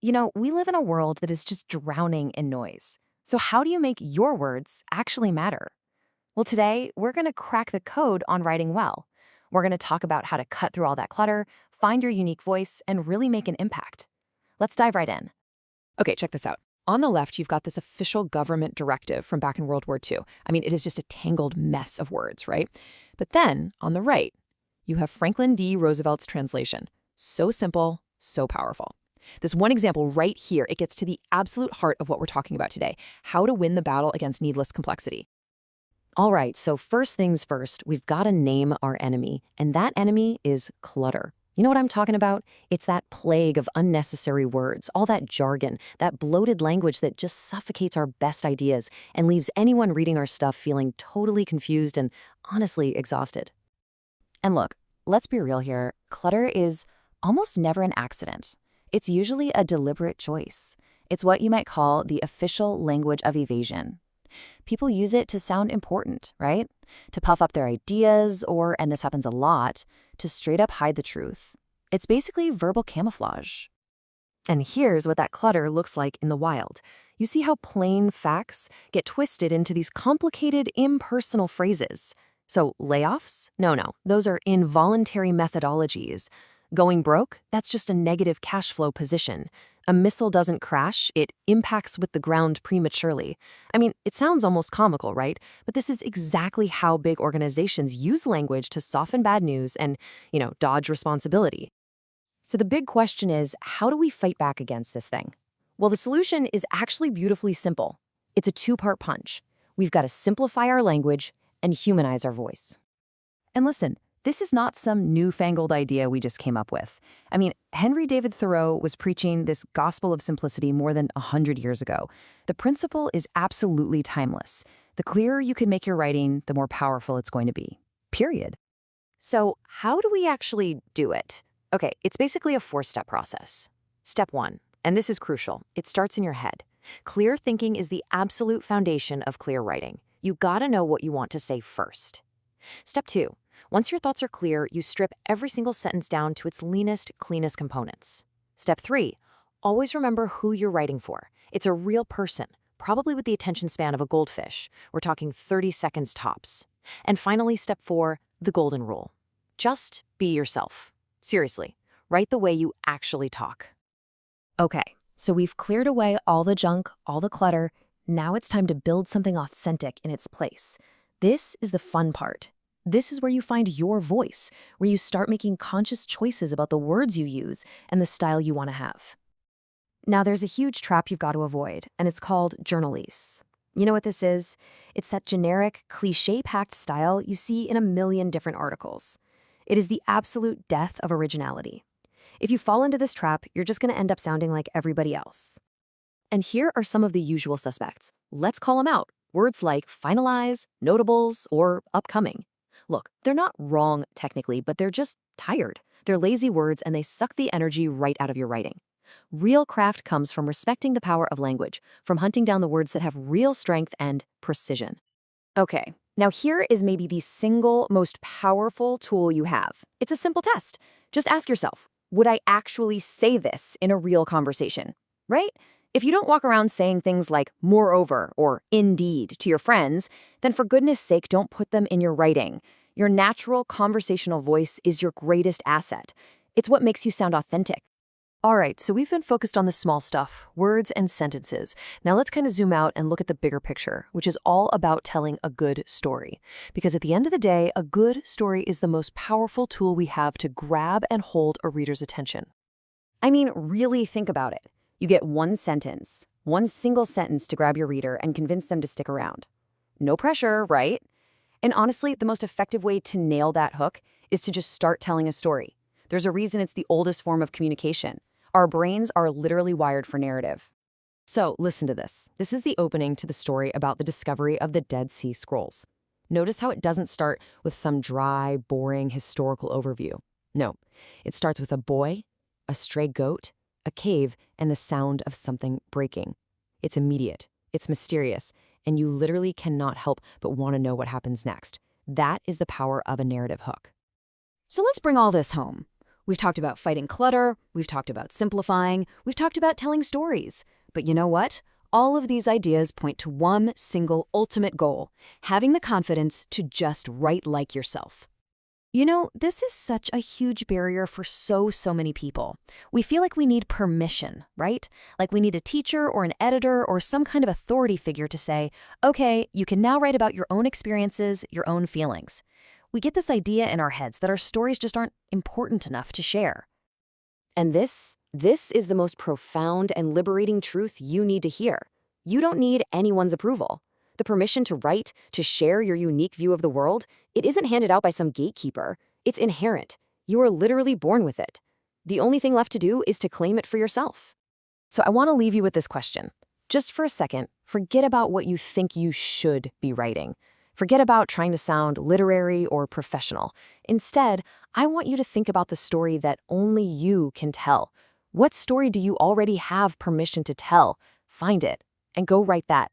We live in a world that is just drowning in noise. So how do you make your words actually matter? Well, today, we're going to crack the code on writing well. We're going to talk about how to cut through all that clutter, find your unique voice, and really make an impact. Let's dive right in. Okay, check this out. On the left, you've got this official government directive from back in World War II. I mean, it is just a tangled mess of words, right? But then, on the right, you have Franklin D. Roosevelt's translation. So simple, so powerful. This one example right here, it gets to the absolute heart of what we're talking about today, how to win the battle against needless complexity. All right, so first things first, we've got to name our enemy, and that enemy is clutter. You know what I'm talking about? It's that plague of unnecessary words, all that jargon, that bloated language that just suffocates our best ideas and leaves anyone reading our stuff feeling totally confused and honestly exhausted. And look, let's be real here, clutter is almost never an accident. It's usually a deliberate choice. It's what you might call the official language of evasion. People use it to sound important, right? To puff up their ideas or, and this happens a lot, to straight up hide the truth. It's basically verbal camouflage. And here's what that clutter looks like in the wild. You see how plain facts get twisted into these complicated, impersonal phrases. So layoffs? No, those are involuntary methodologies. Going broke? That's just a negative cash flow position. A missile doesn't crash, it impacts with the ground prematurely. I mean, it sounds almost comical, right? But this is exactly how big organizations use language to soften bad news and, dodge responsibility. So the big question is, how do we fight back against this thing? Well, the solution is actually beautifully simple. It's a two-part punch. We've got to simplify our language and humanize our voice. And listen, this is not some newfangled idea we just came up with. I mean, Henry David Thoreau was preaching this gospel of simplicity more than 100 years ago. The principle is absolutely timeless. The clearer you can make your writing, the more powerful it's going to be. Period. So how do we actually do it? Okay, it's basically a 4-step process. Step 1, and this is crucial, it starts in your head. Clear thinking is the absolute foundation of clear writing. You gotta know what you want to say first. Step 2, once your thoughts are clear, you strip every single sentence down to its leanest, cleanest components. Step 3, always remember who you're writing for. It's a real person, probably with the attention span of a goldfish. We're talking 30 seconds tops. And finally, step 4, the golden rule. Just be yourself. Seriously, write the way you actually talk. Okay, so we've cleared away all the junk, all the clutter. Now it's time to build something authentic in its place. This is the fun part. This is where you find your voice, where you start making conscious choices about the words you use and the style you want to have. Now, there's a huge trap you've got to avoid, and it's called journalese. You know what this is? It's that generic, cliché-packed style you see in a million different articles. It is the absolute death of originality. If you fall into this trap, you're just going to end up sounding like everybody else. And here are some of the usual suspects. Let's call them out. Words like finalize, notables, or upcoming. Look, they're not wrong technically, but they're just tired. They're lazy words and they suck the energy right out of your writing. Real craft comes from respecting the power of language, from hunting down the words that have real strength and precision. Okay, now here is maybe the single most powerful tool you have. It's a simple test. Just ask yourself, would I actually say this in a real conversation? Right? If you don't walk around saying things like moreover or indeed to your friends, then for goodness sake, don't put them in your writing. Your natural conversational voice is your greatest asset. It's what makes you sound authentic. All right, so we've been focused on the small stuff, words and sentences. Now let's kind of zoom out and look at the bigger picture, which is all about telling a good story. Because at the end of the day, a good story is the most powerful tool we have to grab and hold a reader's attention. I mean, really think about it. You get one single sentence to grab your reader and convince them to stick around. No pressure, right? And honestly, the most effective way to nail that hook is to just start telling a story. There's a reason it's the oldest form of communication. Our brains are literally wired for narrative. So listen to this. This is the opening to the story about the discovery of the Dead Sea Scrolls. Notice how it doesn't start with some dry, boring historical overview. No, it starts with a boy, a stray goat, a cave, and the sound of something breaking. It's immediate, it's mysterious, and you literally cannot help but want to know what happens next. That is the power of a narrative hook. So let's bring all this home. We've talked about fighting clutter, we've talked about simplifying, we've talked about telling stories. But you know what? All of these ideas point to one single ultimate goal: having the confidence to just write like yourself. You know, this is such a huge barrier for so many people. We feel like we need permission, right? Like we need a teacher or an editor or some kind of authority figure to say, okay, you can now write about your own experiences, your own feelings. We get this idea in our heads that our stories just aren't important enough to share. And this is the most profound and liberating truth you need to hear. You don't need anyone's approval. The permission to write, to share your unique view of the world, it isn't handed out by some gatekeeper. It's inherent. You are literally born with it. The only thing left to do is to claim it for yourself. So I want to leave you with this question. Just for a second, forget about what you think you should be writing. Forget about trying to sound literary or professional. Instead, I want you to think about the story that only you can tell. What story do you already have permission to tell? Find it and go write that.